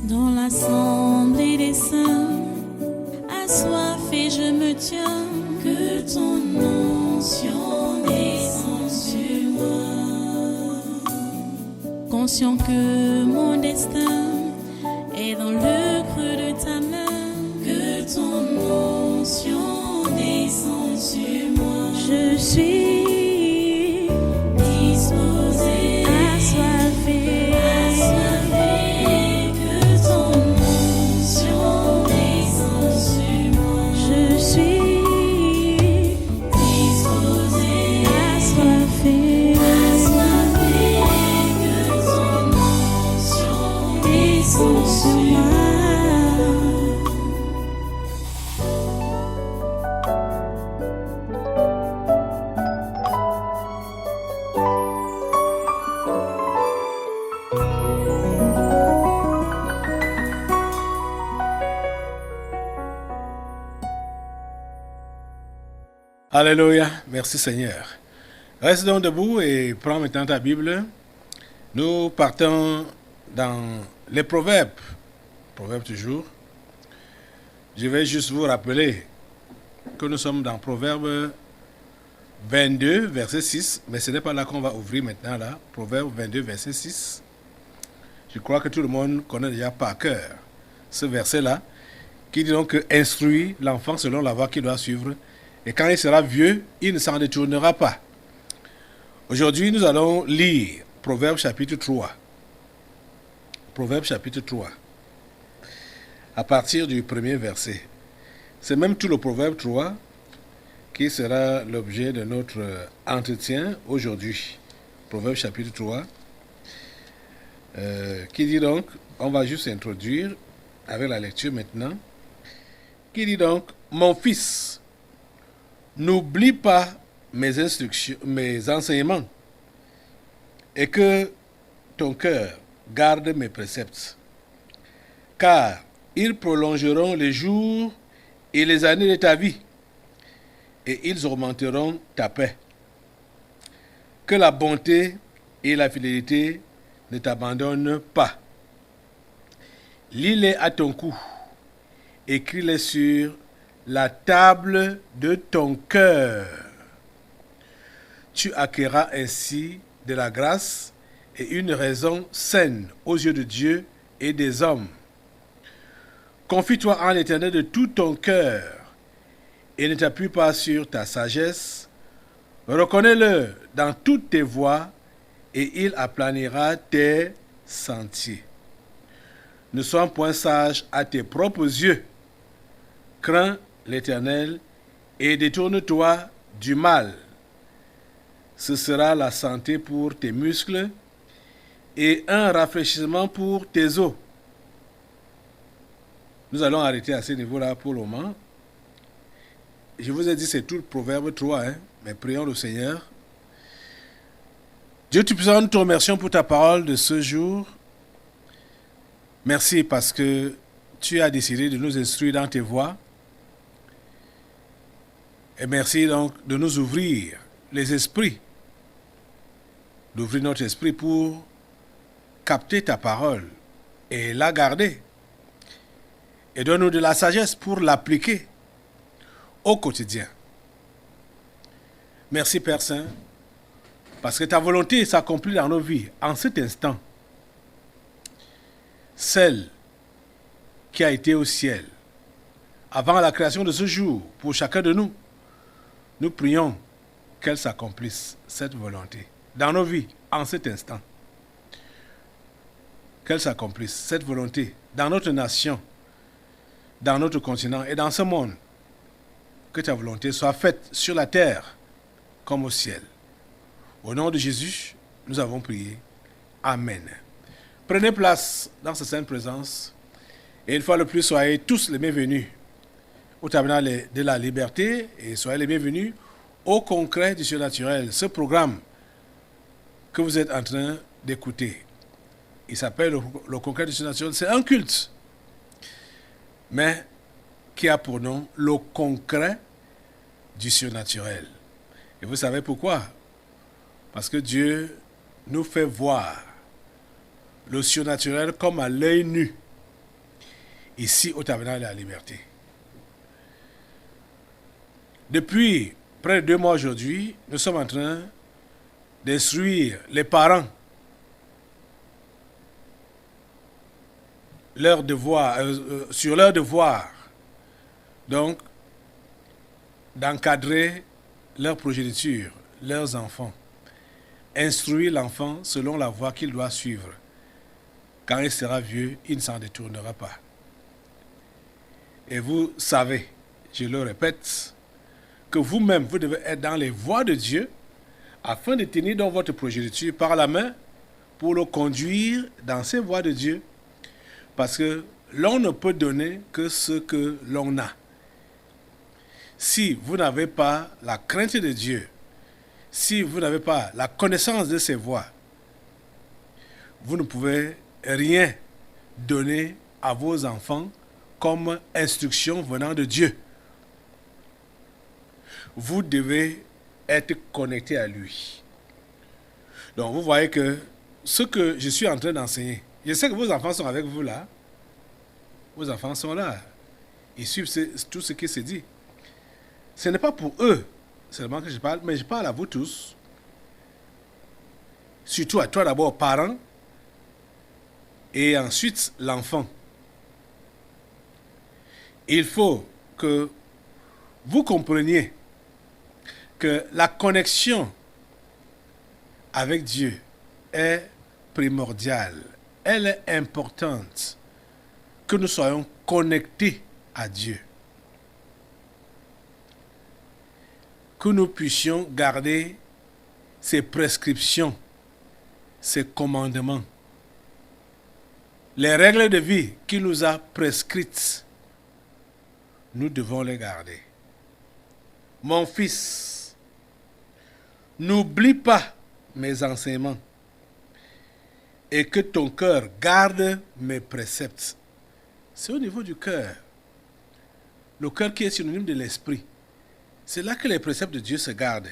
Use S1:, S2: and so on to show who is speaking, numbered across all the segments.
S1: Dans l'assemblée des saints, assoiffé je me tiens, que ton onction descende sur moi. Conscient que mon destin est dans le creux de ta main, que ton onction descende sur moi. Je suis disposé, assoiffé, que ton onction descende sur moi. Je suis disposé, assoiffé, que ton onction descende sur moi.
S2: Alléluia, merci Seigneur. Reste donc debout et prends maintenant ta Bible. Nous partons dans les Proverbes. Proverbes toujours. Je vais juste vous rappeler que nous sommes dans Proverbes 22, verset 6. Mais ce n'est pas là qu'on va ouvrir maintenant, là. Proverbes 22, verset 6. Je crois que tout le monde connaît déjà par cœur ce verset-là, qui dit donc que instruit l'enfant selon la voie qu'il doit suivre. Et quand il sera vieux, il ne s'en détournera pas. Aujourd'hui, nous allons lire Proverbes chapitre 3. Proverbes chapitre 3. À partir du premier verset. C'est même tout le Proverbe 3 qui sera l'objet de notre entretien aujourd'hui. Proverbe chapitre 3. Qui dit donc, on va juste introduire avec la lecture maintenant. Qui dit donc, mon fils, n'oublie pas mes instructions, mes enseignements, et que ton cœur garde mes préceptes, car ils prolongeront les jours et les années de ta vie, et ils augmenteront ta paix. Que la bonté et la fidélité ne t'abandonnent pas. Lis-les à ton cou, écris-les sur la table de ton cœur. Tu acquerras ainsi de la grâce et une raison saine aux yeux de Dieu et des hommes. Confie-toi en l'Éternel de tout ton cœur et ne t'appuie pas sur ta sagesse. Reconnais-le dans toutes tes voies et il aplanira tes sentiers. Ne sois point sage à tes propres yeux. Crains l'Éternel et détourne-toi du mal. Ce sera la santé pour tes muscles et un rafraîchissement pour tes os. Nous allons arrêter à ce niveau-là pour le moment. Je vous ai dit c'est tout le Proverbe 3, mais prions le Seigneur. Dieu Tout-Puissant, nous te remercions pour ta parole de ce jour. Merci parce que tu as décidé de nous instruire dans tes voies. Et merci donc de nous ouvrir les esprits, d'ouvrir notre esprit pour capter ta parole et la garder. Et donne-nous de la sagesse pour l'appliquer au quotidien. Merci Père Saint, parce que ta volonté s'accomplit dans nos vies en cet instant. Celle qui a été au ciel avant la création de ce jour pour chacun de nous. Nous prions qu'elle s'accomplisse, cette volonté, dans nos vies, en cet instant. Qu'elle s'accomplisse, cette volonté, dans notre nation, dans notre continent et dans ce monde. Que ta volonté soit faite sur la terre comme au ciel. Au nom de Jésus, nous avons prié. Amen. Prenez place dans cette sainte présence et une fois de plus, soyez tous les bienvenus au tabernacle de la liberté et soyez les bienvenus au concret du surnaturel, ce programme que vous êtes en train d'écouter. Il s'appelle le concret du surnaturel. C'est un culte, mais qui a pour nom le concret du surnaturel. Et vous savez pourquoi? Parce que Dieu nous fait voir le surnaturel comme à l'œil nu. ici au Tabernacle de la Liberté. Depuis près de 2 mois aujourd'hui, nous sommes en train d'instruire les parents sur leur devoir, donc d'encadrer leur progéniture, leurs enfants. Instruire l'enfant selon la voie qu'il doit suivre. Quand il sera vieux, il ne s'en détournera pas. Et vous savez, je le répète, que vous-même, vous devez être dans les voies de Dieu afin de tenir donc votre progéniture par la main pour le conduire dans ces voies de Dieu. Parce que l'on ne peut donner que ce que l'on a. Si vous n'avez pas la crainte de Dieu, si vous n'avez pas la connaissance de ses voies, vous ne pouvez rien donner à vos enfants comme instruction venant de Dieu. Vous devez être connecté à lui. Donc vous voyez que ce que je suis en train d'enseigner, je sais que vos enfants sont avec vous là. Vos enfants sont là. Ils suivent tout ce qui se dit. Ce n'est pas pour eux seulement que je parle, mais je parle à vous tous. Surtout à toi d'abord, parents, et ensuite l'enfant. Il faut que vous compreniez que la connexion avec Dieu est primordiale. Elle est importante. Que nous soyons connectés à Dieu. Que nous puissions garder ses prescriptions, ses commandements, les règles de vie qu'il nous a prescrites. Nous devons les garder. Mon fils, n'oublie pas mes enseignements et que ton cœur garde mes préceptes. C'est au niveau du cœur. Le cœur qui est synonyme de l'esprit. C'est là que les préceptes de Dieu se gardent.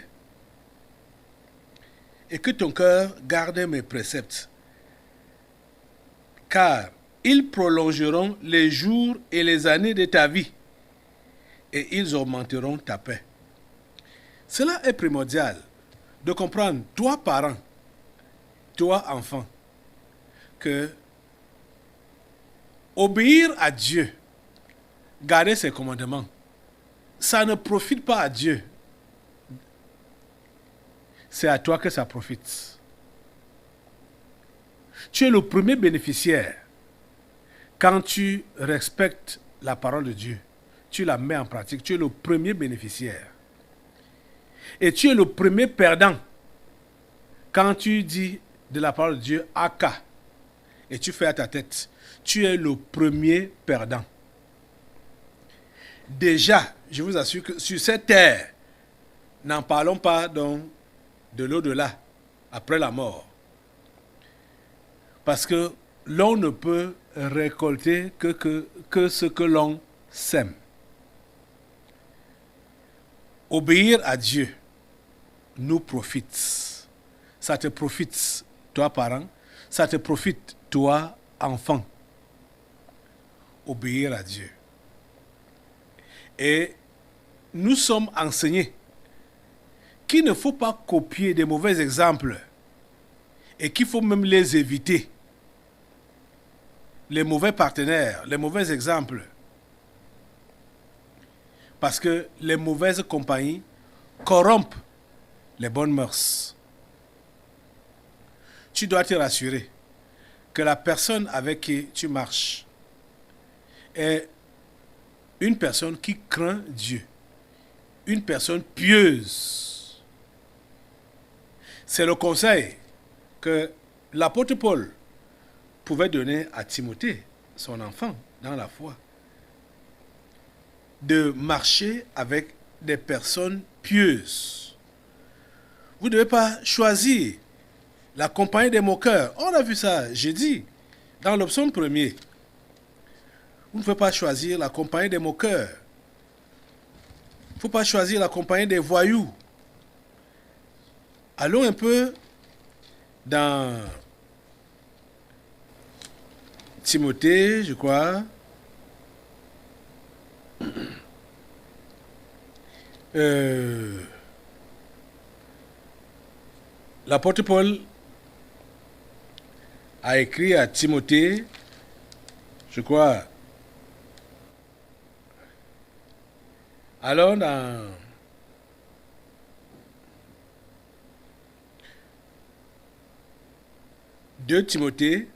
S2: Et que ton cœur garde mes préceptes. Car ils prolongeront les jours et les années de ta vie. Et ils augmenteront ta paix. Cela est primordial de comprendre, toi parent, toi enfant, que obéir à Dieu, garder ses commandements, ça ne profite pas à Dieu. C'est à toi que ça profite. Tu es le premier bénéficiaire quand tu respectes la parole de Dieu. Tu la mets en pratique. Tu es le premier bénéficiaire. Et tu es le premier perdant quand tu dis de la parole de Dieu Aka et tu fais à ta tête. Tu es le premier perdant. Déjà, je vous assure que sur cette terre, n'en parlons pas donc de l'au-delà, après la mort. Parce que l'on ne peut récolter que ce que l'on sème. Obéir à Dieu nous profite. Ça te profite, toi parent. Ça te profite, toi enfant. Obéir à Dieu. Et nous sommes enseignés qu'il ne faut pas copier des mauvais exemples et qu'il faut même les éviter. Les mauvais partenaires, les mauvais exemples. Parce que les mauvaises compagnies corrompent les bonnes mœurs. Tu dois te rassurer que la personne avec qui tu marches est une personne qui craint Dieu, une personne pieuse. C'est le conseil que l'apôtre Paul pouvait donner à Timothée, son enfant, dans la foi. De marcher avec des personnes pieuses. Vous ne devez pas choisir la compagnie des moqueurs. On a vu ça jeudi, dans le psaume 1er. Vous ne pouvez pas choisir la compagnie des moqueurs. Il ne faut pas choisir la compagnie des voyous. Allons un peu dans Timothée, je crois. l'apôtre Paul a écrit à Timothée, je crois, alors dans Deux Timothée,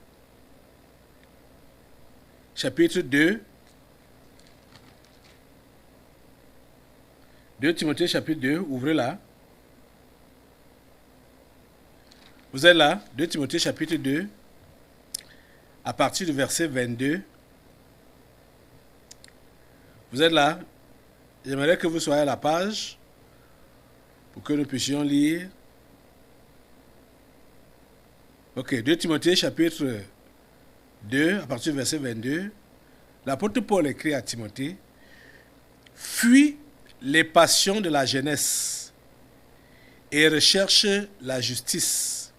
S2: chapitre 2, 2 Timothée, chapitre 2, ouvrez là. Vous êtes là, 2 Timothée, chapitre 2, à partir du verset 22. Vous êtes là. J'aimerais que vous soyez à la page pour que nous puissions lire. Ok, 2 Timothée chapitre 2, à partir du verset 22. L'apôtre Paul écrit à Timothée, « Fuis les passions de la jeunesse et recherche la justice,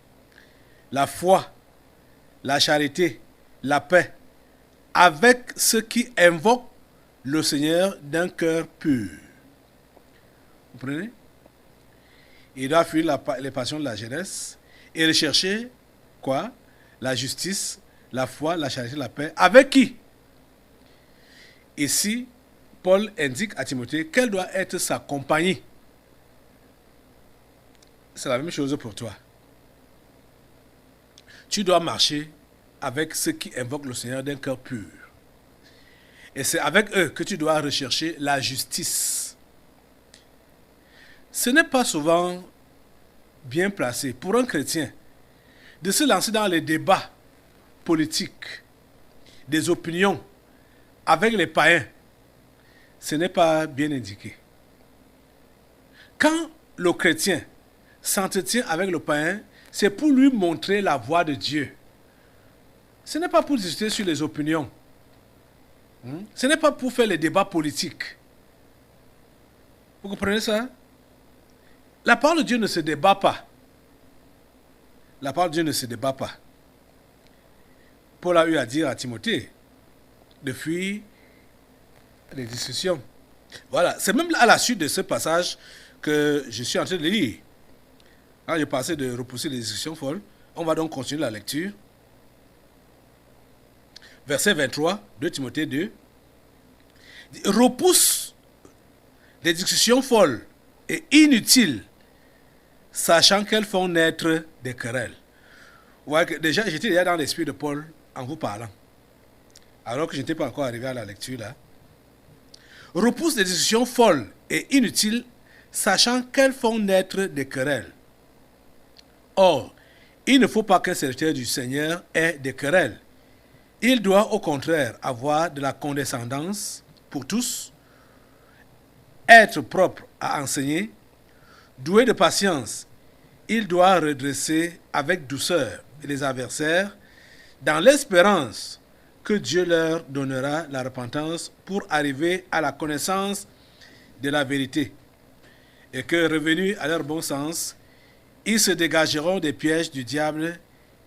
S2: la foi, la charité, la paix, avec ceux qui invoquent le Seigneur d'un cœur pur. » Vous comprenez? Il doit fuir les passions de la jeunesse et rechercher quoi? La justice, la foi, la charité, la paix. Avec qui? Ici, Paul indique à Timothée quelle doit être sa compagnie. C'est la même chose pour toi. Tu dois marcher avec ceux qui invoquent le Seigneur d'un cœur pur. Et c'est avec eux que tu dois rechercher la justice. Ce n'est pas souvent bien placé pour un chrétien de se lancer dans les débats politiques, des opinions avec les païens. Ce n'est pas bien indiqué. Quand le chrétien s'entretient avec le païen, c'est pour lui montrer la voie de Dieu. Ce n'est pas pour discuter sur les opinions. Ce n'est pas pour faire les débats politiques. Vous comprenez ça? La parole de Dieu ne se débat pas. La parole de Dieu ne se débat pas. Paul a eu à dire à Timothée de fuir les discussions. Voilà, c'est même à la suite de ce passage que je suis en train de lire. Quand je passais de repousser les discussions folles, on va donc continuer la lecture. Verset 23, 2 Timothée 2. Repousse des discussions folles et inutiles, sachant qu'elles font naître des querelles. Vous voyez que déjà, j'étais déjà dans l'esprit de Paul en vous parlant. Alors que je n'étais pas encore arrivé à la lecture là. Repousse des discussions folles et inutiles, sachant qu'elles font naître des querelles. Or, il ne faut pas qu'un serviteur du Seigneur ait des querelles. Il doit au contraire avoir de la condescendance pour tous, être propre à enseigner, doué de patience. Il doit redresser avec douceur les adversaires dans l'espérance que Dieu leur donnera la repentance pour arriver à la connaissance de la vérité et que, revenus à leur bon sens, ils se dégageront des pièges du diable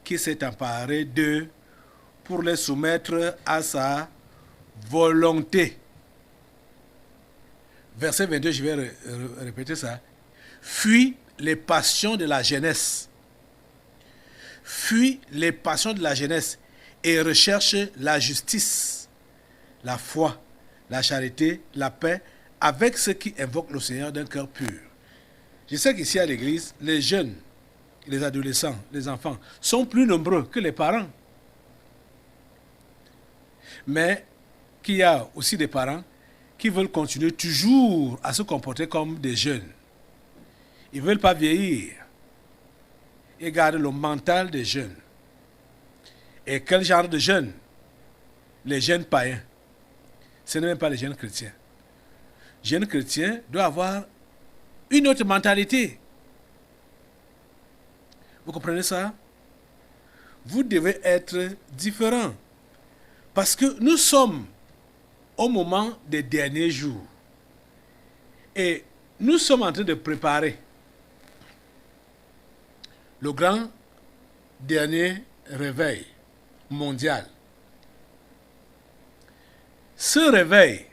S2: qui s'est emparé d'eux pour les soumettre à sa volonté. Verset 22, je vais répéter ça. Fuis les passions de la jeunesse. Fuis les passions de la jeunesse et recherche la justice, la foi, la charité, la paix avec ceux qui invoquent le Seigneur d'un cœur pur. Je sais qu'ici à l'église, les jeunes, les adolescents, les enfants sont plus nombreux que les parents. Mais qu'il y a aussi des parents qui veulent continuer toujours à se comporter comme des jeunes. Ils ne veulent pas vieillir et garder le mental des jeunes. Et quel genre de jeunes? Les jeunes païens. Ce n'est même pas les jeunes chrétiens. Les jeunes chrétiens doivent avoir une autre mentalité. Vous comprenez ça? Vous devez être différents. Parce que nous sommes au moment des derniers jours. Et nous sommes en train de préparer le grand dernier réveil mondial. Ce réveil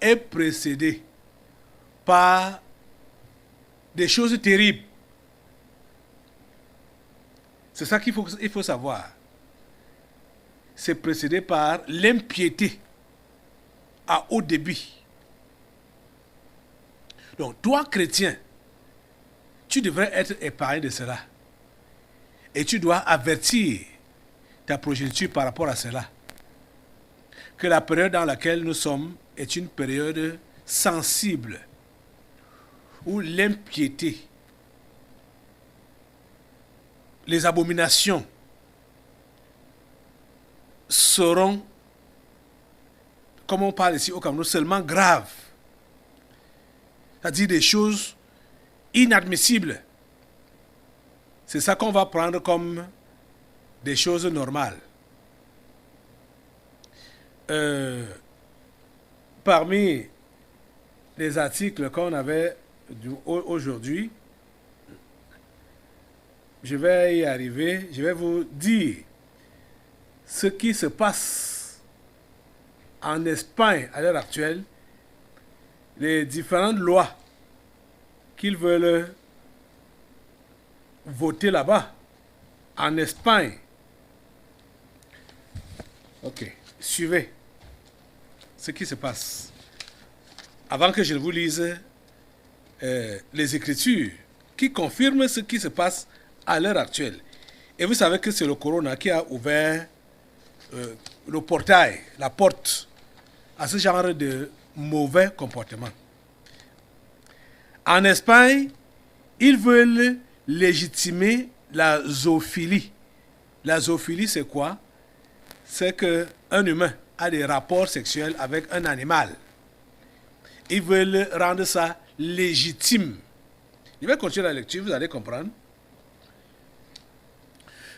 S2: est précédé par des choses terribles. C'est ça qu'il faut savoir. C'est précédé par l'impiété à haut débit. Donc, toi, chrétien, tu devrais être épargné de cela. Et tu dois avertir ta progéniture par rapport à cela. Que la période dans laquelle nous sommes est une période sensible, où l'impiété, les abominations seront, comme on parle ici au Cameroun, seulement graves. C'est-à-dire des choses inadmissibles. C'est ça qu'on va prendre comme des choses normales. Parmi les articles qu'on avait aujourd'hui, je vais y arriver, je vais vous dire ce qui se passe en Espagne à l'heure actuelle, les différentes lois qu'ils veulent voter là-bas, en Espagne. Ok, suivez ce qui se passe. Avant que je vous lise les Écritures qui confirment ce qui se passe à l'heure actuelle. Et vous savez que c'est le corona qui a ouvert le portail, la porte à ce genre de mauvais comportement. En Espagne, ils veulent légitimer la zoophilie. La zoophilie, c'est quoi? C'est qu'un humain a des rapports sexuels avec un animal. Ils veulent rendre ça légitime. Je vais continuer la lecture, vous allez comprendre.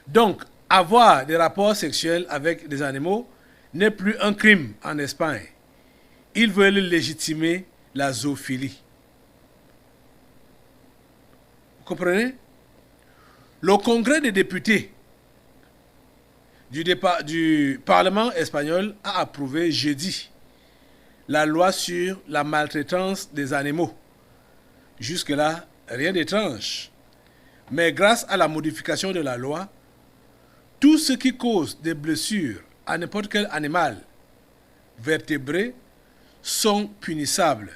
S2: Donc, avoir des rapports sexuels avec des animaux n'est plus un crime en Espagne. Ils veulent légitimer la zoophilie. Vous comprenez? Le Congrès des députés du Parlement espagnol a approuvé jeudi la loi sur la maltraitance des animaux. Jusque-là, rien d'étrange. Mais grâce à la modification de la loi, tout ce qui cause des blessures à n'importe quel animal vertébré sont punissables,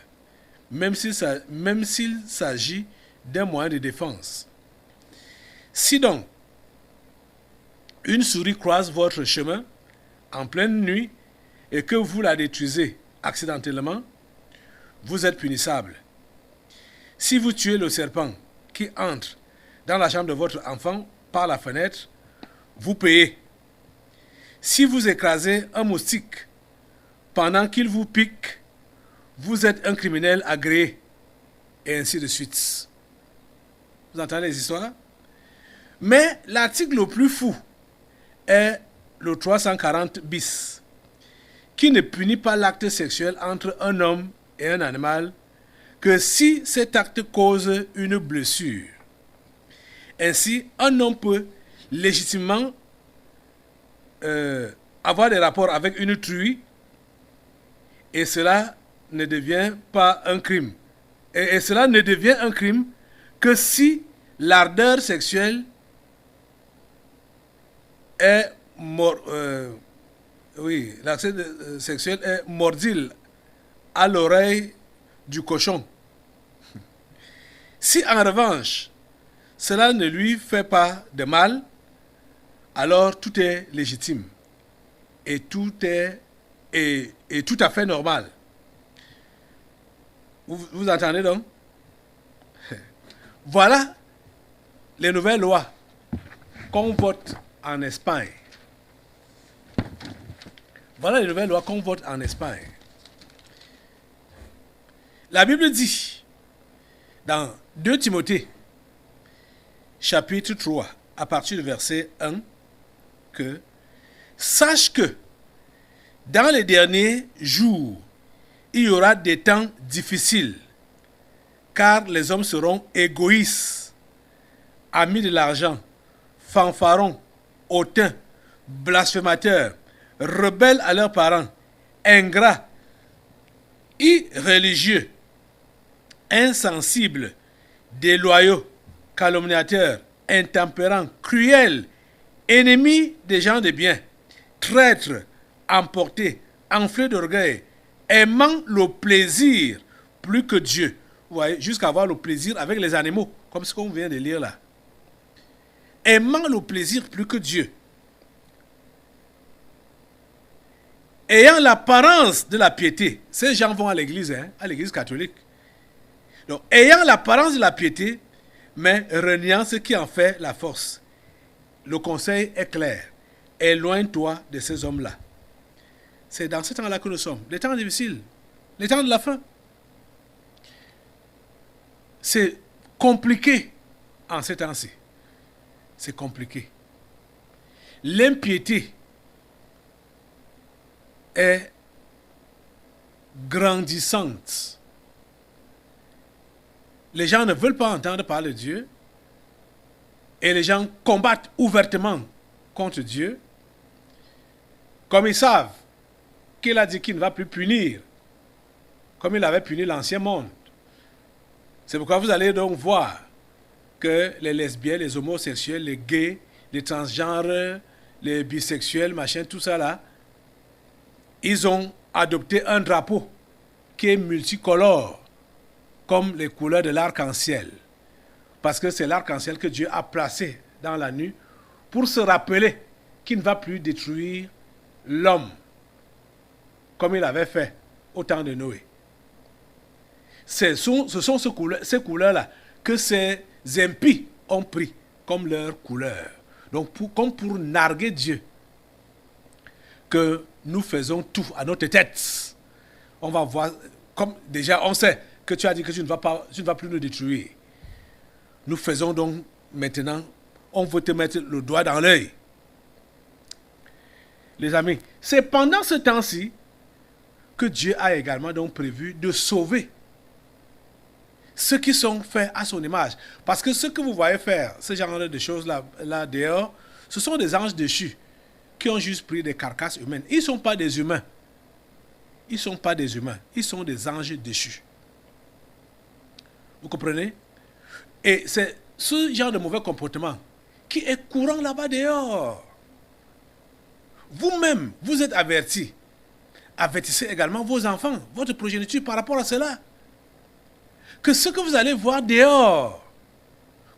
S2: même s'il s'agit d'un moyen de défense. Si donc une souris croise votre chemin en pleine nuit et que vous la détruisez accidentellement, vous êtes punissable. Si vous tuez le serpent qui entre dans la chambre de votre enfant par la fenêtre, vous payez. Si vous écrasez un moustique pendant qu'il vous pique, vous êtes un criminel agréé, et ainsi de suite. Vous entendez les histoires? Mais l'article le plus fou est le 340 bis, qui ne punit pas l'acte sexuel entre un homme et un animal que si cet acte cause une blessure. Ainsi, un homme peut légitimement avoir des rapports avec une truie et cela ne devient pas un crime. Et cela ne devient un crime que si l'ardeur sexuelle est l'accès sexuel est mordile à l'oreille du cochon. Si en revanche cela ne lui fait pas de mal, alors tout est légitime et tout à fait normal. Vous entendez donc? Voilà les nouvelles lois qu'on vote en Espagne. Voilà les nouvelles lois qu'on vote en Espagne. La Bible dit dans 2 Timothée, chapitre 3, à partir du verset 1, que sache que dans les derniers jours, il y aura des temps difficiles, car les hommes seront égoïstes, amis de l'argent, fanfarons, hautains, blasphémateurs, rebelles à leurs parents, ingrats, irréligieux, insensibles, déloyaux, calomniateurs, intempérants, cruels, ennemis des gens de bien, traîtres, emportés, enflés d'orgueil, aimant le plaisir plus que Dieu. Vous voyez, jusqu'à avoir le plaisir avec les animaux, comme ce qu'on vient de lire là. Aimant le plaisir plus que Dieu. Ayant l'apparence de la piété. Ces gens vont à l'église, à l'église catholique. Donc, ayant l'apparence de la piété, mais reniant ce qui en fait la force. Le conseil est clair. Éloigne-toi de ces hommes-là. C'est dans ce temps-là que nous sommes. Les temps difficiles. Les temps de la fin. C'est compliqué en ces temps-ci. C'est compliqué. L'impiété est grandissante. Les gens ne veulent pas entendre parler de Dieu. Et les gens combattent ouvertement contre Dieu. Comme ils savent qu'il a dit qu'il ne va plus punir, comme il avait puni l'ancien monde. C'est pourquoi vous allez donc voir que les lesbiennes, les homosexuels, les gays, les transgenres, les bisexuels, machin, tout ça là, ils ont adopté un drapeau qui est multicolore, comme les couleurs de l'arc-en-ciel. Parce que c'est l'arc-en-ciel que Dieu a placé dans la nuit pour se rappeler qu'il ne va plus détruire l'homme comme il avait fait au temps de Noé. Ce sont ces couleurs-là que ces impies ont pris comme leur couleur. Donc, comme pour narguer Dieu, que nous faisons tout à notre tête. On va voir, comme déjà on sait que tu as dit que tu ne vas plus nous détruire. Nous faisons donc maintenant, on veut te mettre le doigt dans l'œil. Les amis, c'est pendant ce temps-ci que Dieu a également donc prévu de sauver ceux qui sont faits à son image. Parce que ce que vous voyez faire, ce genre de choses là dehors, ce sont des anges déchus qui ont juste pris des carcasses humaines. Ils ne sont pas des humains. Ils ne sont pas des humains. Ils sont des anges déchus. Vous comprenez? Et c'est ce genre de mauvais comportement qui est courant là-bas dehors. Vous-même, vous êtes avertis. Avertissez également vos enfants, votre progéniture par rapport à cela. Que ce que vous allez voir dehors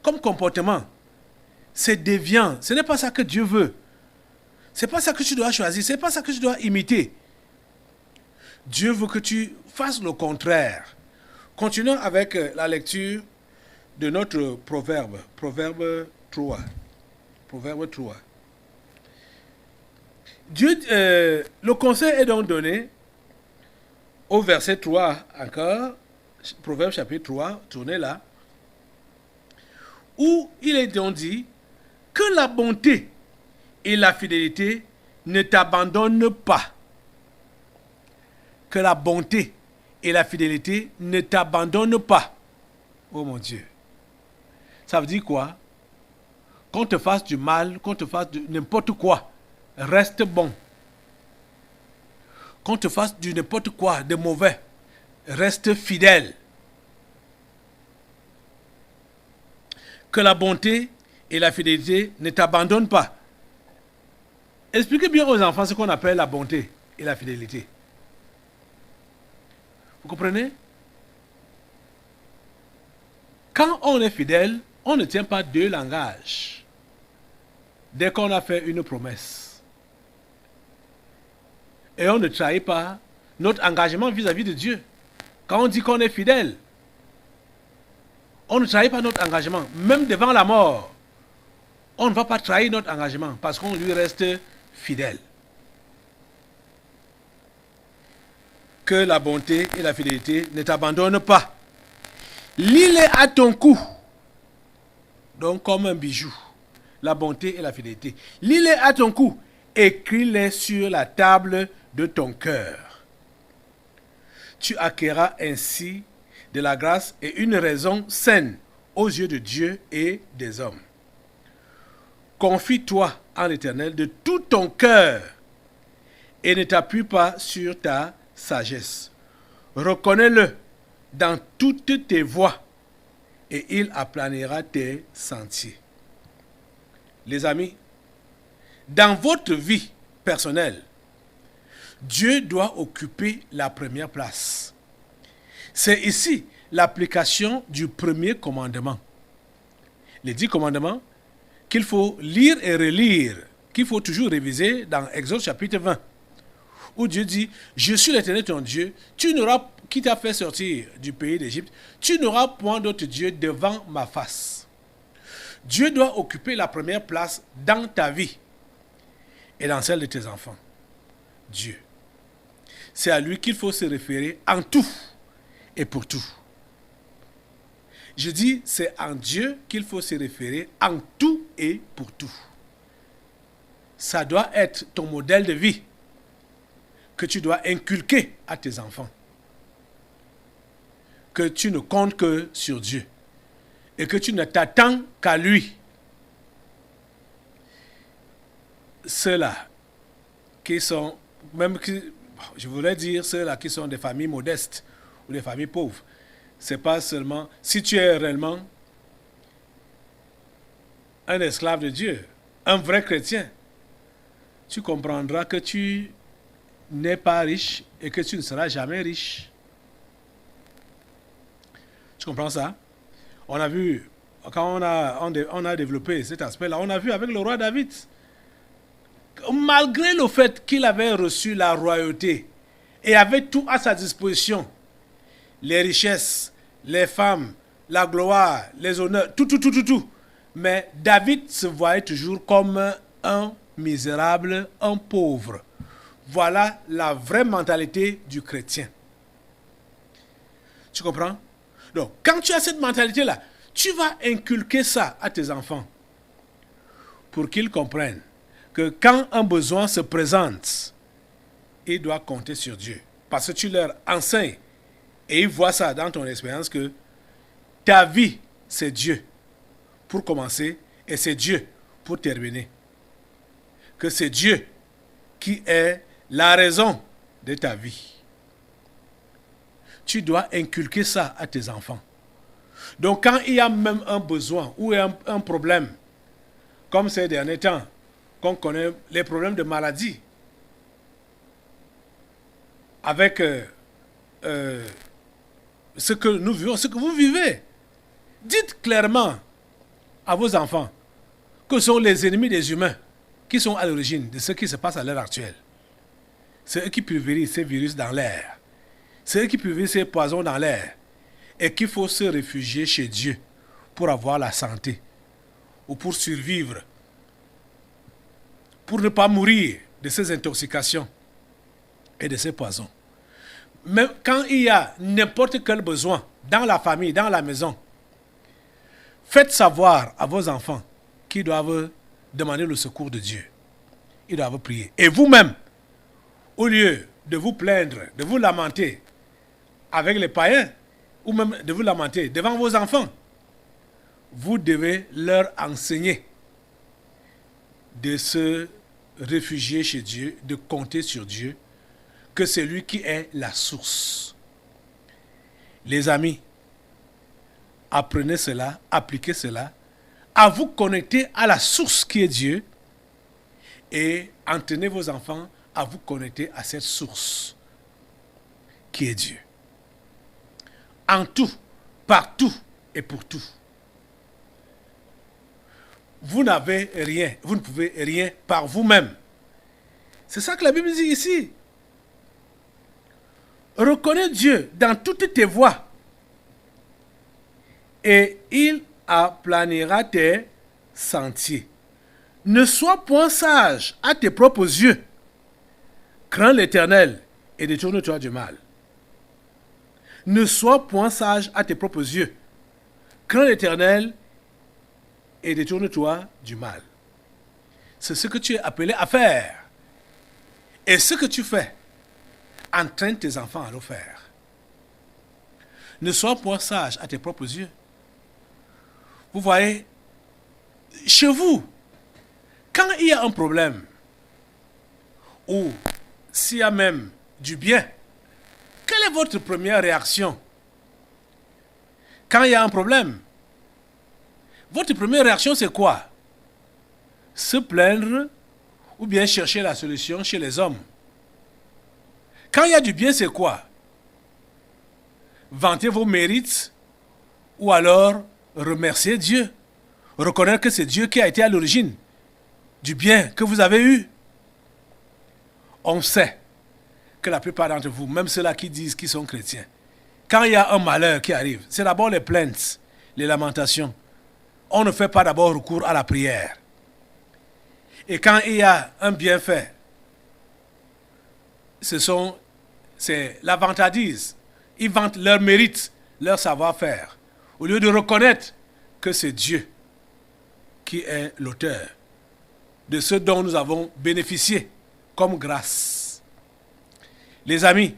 S2: comme comportement, c'est déviant. Ce n'est pas ça que Dieu veut. Ce n'est pas ça que tu dois choisir. Ce n'est pas ça que tu dois imiter. Dieu veut que tu fasses le contraire. Continuons avec la lecture de notre proverbe. Proverbe 3. Proverbe 3. Dieu, le conseil est donc donné au verset 3 encore, Proverbe chapitre 3, tournez là, où il est donc dit que la bonté et la fidélité ne t'abandonnent pas. Que la bonté et la fidélité ne t'abandonnent pas. Oh mon Dieu. Ça veut dire quoi? Qu'on te fasse du mal, qu'on te fasse n'importe quoi, reste bon. Qu'on te fasse du n'importe quoi de mauvais, reste fidèle. Que la bonté et la fidélité ne t'abandonnent pas. Expliquez bien aux enfants ce qu'on appelle la bonté et la fidélité. Vous comprenez? Quand on est fidèle, on ne tient pas deux langages. Dès qu'on a fait une promesse. Et on ne trahit pas notre engagement vis-à-vis de Dieu. Quand on dit qu'on est fidèle, on ne trahit pas notre engagement. Même devant la mort, on ne va pas trahir notre engagement parce qu'on lui reste fidèle. Que la bonté et la fidélité ne t'abandonnent pas. Lis-les à ton cou. Donc comme un bijou. La bonté et la fidélité. Lis-les à ton cou. Écris-les sur la table de ton cœur. Tu acquerras ainsi de la grâce et une raison saine aux yeux de Dieu et des hommes. Confie-toi en l'Éternel de tout ton cœur et ne t'appuie pas sur ta sagesse. Reconnais-le dans toutes tes voies et il aplanira tes sentiers. Les amis, dans votre vie personnelle, Dieu doit occuper la première place. C'est ici l'application du premier commandement. Les 10 commandements qu'il faut lire et relire, qu'il faut toujours réviser dans Exode chapitre 20, où Dieu dit, je suis l'Éternel ton Dieu, tu n'auras, qui t'a fait sortir du pays d'Égypte, tu n'auras point d'autre Dieu devant ma face. Dieu doit occuper la première place dans ta vie et dans celle de tes enfants. Dieu. C'est à lui qu'il faut se référer en tout et pour tout. Je dis, c'est en Dieu qu'il faut se référer en tout et pour tout. Ça doit être ton modèle de vie que tu dois inculquer à tes enfants. Que tu ne comptes que sur Dieu et que tu ne t'attends qu'à lui. Ceux-là qui sont, même qui, je voulais dire ceux-là qui sont des familles modestes ou des familles pauvres, c'est pas seulement, si tu es réellement un esclave de Dieu, un vrai chrétien, tu comprendras que tu n'es pas riche et que tu ne seras jamais riche. Tu comprends ça? On a vu, quand on a développé cet aspect-là, on a vu avec le roi David, malgré le fait qu'il avait reçu la royauté et avait tout à sa disposition, les richesses, les femmes, la gloire, les honneurs, tout. Mais David se voyait toujours comme un misérable, un pauvre. Voilà la vraie mentalité du chrétien. Tu comprends? Donc, quand tu as cette mentalité-là, tu vas inculquer ça à tes enfants pour qu'ils comprennent que quand un besoin se présente, ils doivent compter sur Dieu. Parce que tu leur enseignes et ils voient ça dans ton expérience que ta vie, c'est Dieu pour commencer et c'est Dieu pour terminer. Que c'est Dieu qui est la raison de ta vie. Tu dois inculquer ça à tes enfants. Donc quand il y a même un besoin ou un problème, comme ces derniers temps, qu'on connaît les problèmes de maladie, avec ce que nous vivons, ce que vous vivez, dites clairement à vos enfants que sont les ennemis des humains qui sont à l'origine de ce qui se passe à l'heure actuelle. C'est eux qui pulvérisent ces virus dans l'air. C'est eux qui pulvérisent ces poisons dans l'air. Et qu'il faut se réfugier chez Dieu pour avoir la santé ou pour survivre, pour ne pas mourir de ces intoxications et de ces poisons. Même quand il y a n'importe quel besoin dans la famille, dans la maison, faites savoir à vos enfants qu'ils doivent demander le secours de Dieu. Ils doivent prier. Et vous-même, au lieu de vous plaindre, de vous lamenter avec les païens, ou même de vous lamenter devant vos enfants, vous devez leur enseigner de se réfugier chez Dieu, de compter sur Dieu, que c'est lui qui est la source. Les amis, apprenez cela, appliquez cela, à vous connecter à la source qui est Dieu et entraînez vos enfants à vous connecter à cette source qui est Dieu. En tout, partout et pour tout. Vous n'avez rien, vous ne pouvez rien par vous-même. C'est ça que la Bible dit ici. Reconnais Dieu dans toutes tes voies et il aplanira tes sentiers. Ne sois point sage à tes propres yeux. Crains l'Éternel et détourne-toi du mal. Ne sois point sage à tes propres yeux. Crains l'Éternel et détourne-toi du mal. C'est ce que tu es appelé à faire. Et ce que tu fais, entraîne tes enfants à le faire. Ne sois point sage à tes propres yeux. Vous voyez, chez vous, quand il y a un problème, ou s'il y a même du bien, quelle est votre première réaction Quand il y a un problème, votre première réaction, c'est quoi? Se plaindre ou bien chercher la solution chez les hommes. Quand il y a du bien, c'est quoi? Vanter vos mérites ou alors remercier Dieu. Reconnaître que c'est Dieu qui a été à l'origine du bien que vous avez eu. On sait que la plupart d'entre vous, même ceux-là qui disent qu'ils sont chrétiens, quand il y a un malheur qui arrive, c'est d'abord les plaintes, les lamentations. On ne fait pas d'abord recours à la prière. Et quand il y a un bienfait, c'est la vantardise. Ils vantent leur mérite, leur savoir-faire, au lieu de reconnaître que c'est Dieu qui est l'auteur de ce dont nous avons bénéficié comme grâce. Les amis,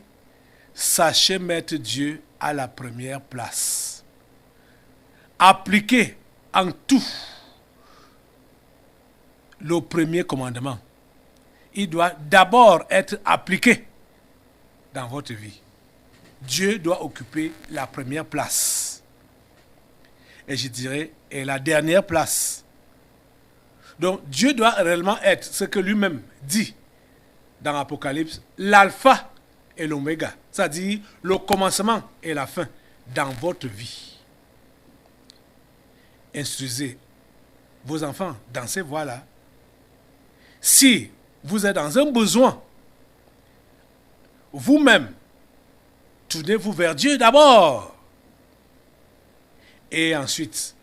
S2: sachez mettre Dieu à la première place. Appliquez en tout le premier commandement. Il doit d'abord être appliqué dans votre vie. Dieu doit occuper la première place. Et je dirais, et la dernière place. Donc Dieu doit réellement être ce que lui-même dit dans l'Apocalypse, l'alpha et l'oméga, c'est-à-dire le commencement et la fin dans votre vie. Instruisez vos enfants dans ces voies-là. Si vous êtes dans un besoin, vous-même, tournez-vous vers Dieu d'abord. Et ensuite,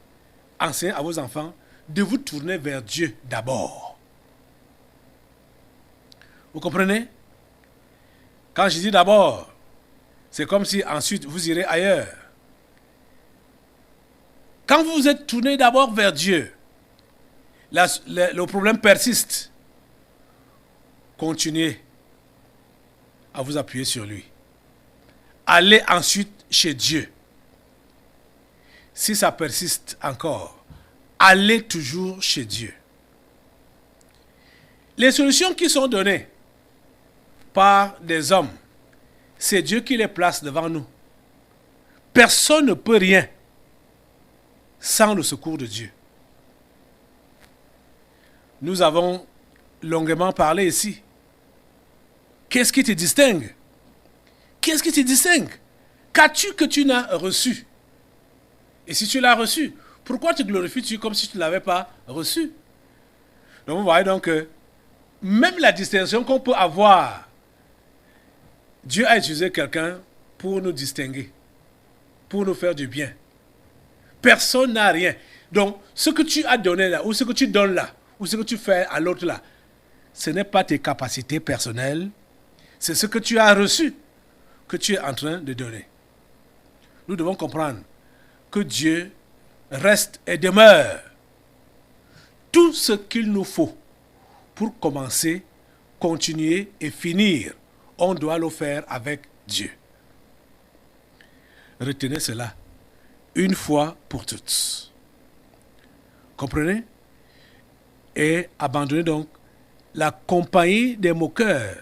S2: enseignez à vos enfants de vous tourner vers Dieu d'abord. Vous comprenez? Quand je dis d'abord, c'est comme si ensuite vous irez ailleurs. Quand vous vous êtes tourné d'abord vers Dieu, le problème persiste. Continuez à vous appuyer sur lui. Allez ensuite chez Dieu. Si ça persiste encore, allez toujours chez Dieu. Les solutions qui sont données par des hommes, c'est Dieu qui les place devant nous. Personne ne peut rien sans le secours de Dieu. Nous avons longuement parlé ici. Qu'est-ce qui te distingue? Qu'est-ce qui te distingue? Qu'as-tu que tu n'as reçu? Et si tu l'as reçu, pourquoi te glorifies-tu comme si tu ne l'avais pas reçu? Donc vous voyez donc que même la distinction qu'on peut avoir, Dieu a utilisé quelqu'un pour nous distinguer, pour nous faire du bien. Personne n'a rien. Donc ce que tu as donné là, ou ce que tu donnes là, ou ce que tu fais à l'autre là, ce n'est pas tes capacités personnelles, c'est ce que tu as reçu que tu es en train de donner. Nous devons comprendre que Dieu reste et demeure tout ce qu'il nous faut pour commencer, continuer et finir. On doit le faire avec Dieu. Retenez cela une fois pour toutes. Comprenez? Et abandonnez donc la compagnie des moqueurs,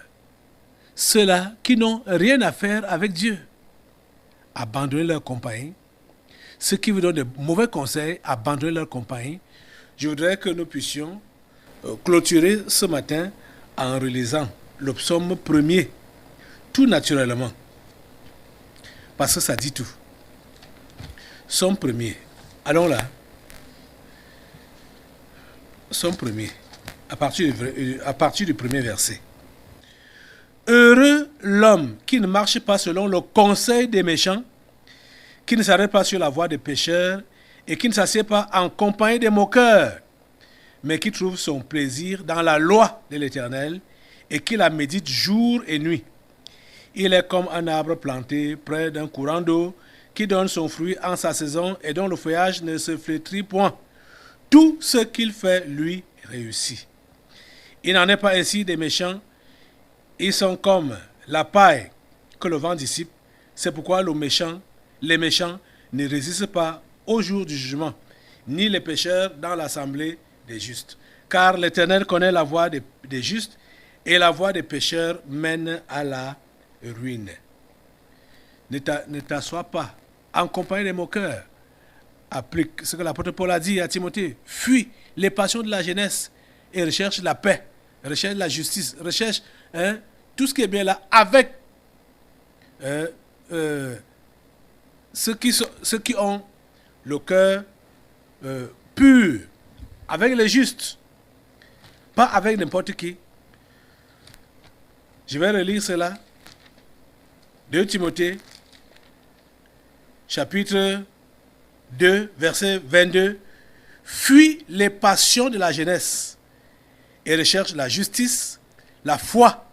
S2: ceux-là qui n'ont rien à faire avec Dieu. Abandonnez leur compagnie. Ceux qui vous donnent de mauvais conseils, abandonnez leur compagnie. Je voudrais que nous puissions clôturer ce matin en relisant le psaume 1er, tout naturellement. Parce que ça dit tout. Psaume 1er. Allons là. Psaume 1er. À partir du premier verset. Heureux l'homme qui ne marche pas selon le conseil des méchants, qui ne s'arrête pas sur la voie des pécheurs et qui ne s'assied pas en compagnie des moqueurs, mais qui trouve son plaisir dans la loi de l'Éternel et qui la médite jour et nuit. Il est comme un arbre planté près d'un courant d'eau qui donne son fruit en sa saison et dont le feuillage ne se flétrit point. Tout ce qu'il fait, lui, réussit. Il n'en est pas ainsi des méchants. Ils sont comme la paille que le vent dissipe. C'est pourquoi les méchants ne résistent pas au jour du jugement, ni les pécheurs dans l'assemblée des justes. Car l'Éternel connaît la voie des justes, et la voie des pécheurs mène à la ruine. Ne t'assois pas en compagnie des moqueurs, applique ce que l'apôtre Paul a dit à Timothée. Fuis les passions de la jeunesse et recherche la paix, recherche la justice, recherche tout ce qui est bien là avec ceux qui ont le cœur pur, avec les justes, pas avec n'importe qui. Je vais relire cela. 2 Timothée, chapitre 2, verset 22. Fuis les passions de la jeunesse et recherche la justice, la foi,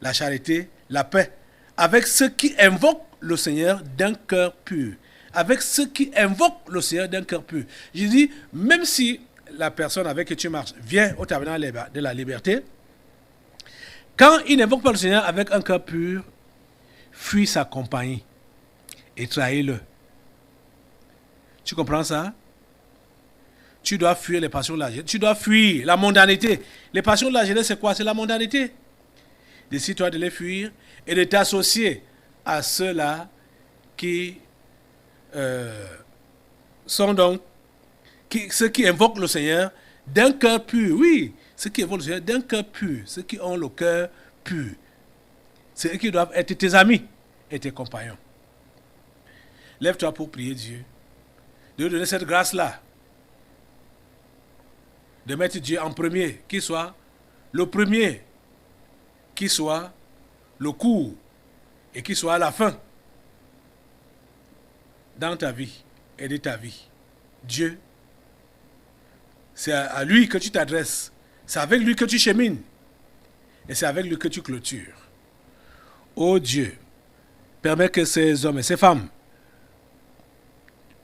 S2: la charité, la paix, avec ceux qui invoquent le Seigneur d'un cœur pur. Avec ceux qui invoquent le Seigneur d'un cœur pur. Je dis, même si la personne avec qui tu marches vient au tabernacle de la liberté, quand il n'invoque pas le Seigneur avec un cœur pur, fuis sa compagnie et trahis-le. Tu comprends ça? Tu dois fuir les passions de la jeunesse. Tu dois fuir la mondanité. Les passions de la jeunesse, c'est quoi? C'est la mondanité. Décide-toi de les fuir et de t'associer à ceux-là qui sont donc ceux qui invoquent le Seigneur d'un cœur pur. Oui, ceux qui invoquent le Seigneur d'un cœur pur. Ceux qui ont le cœur pur. C'est eux qui doivent être tes amis et tes compagnons. Lève-toi pour prier Dieu. De lui donner cette grâce-là. De mettre Dieu en premier. Qu'il soit le premier. Qu'il soit le cours. Et qu'il soit à la fin. Dans ta vie et de ta vie. Dieu, c'est à lui que tu t'adresses. C'est avec lui que tu chemines. Et c'est avec lui que tu clôtures. Ô Dieu, permets que ces hommes et ces femmes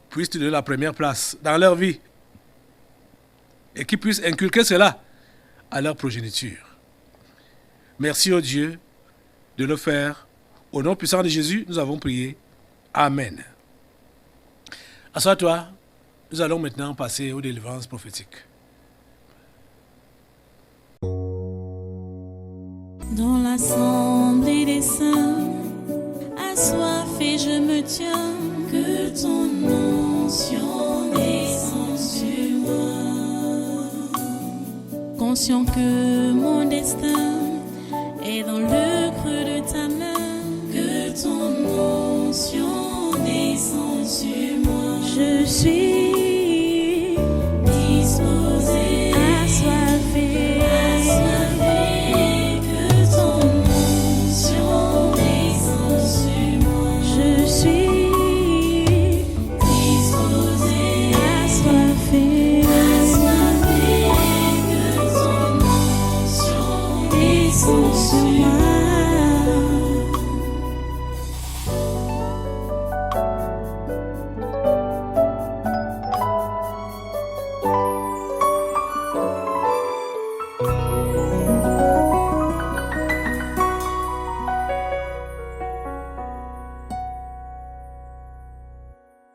S2: puissent te donner la première place dans leur vie et qu'ils puissent inculquer cela à leur progéniture. Merci ô Dieu de le faire. Au nom puissant de Jésus, nous avons prié. Amen. Assois-toi. Nous allons maintenant passer aux délivrances prophétiques.
S1: Dans l'assemblée des saints, assoiffé je me tiens, que ton onction descende sur moi. Conscient que mon destin est dans le creux de ta main, que ton onction descende sur moi. Je suis disposé.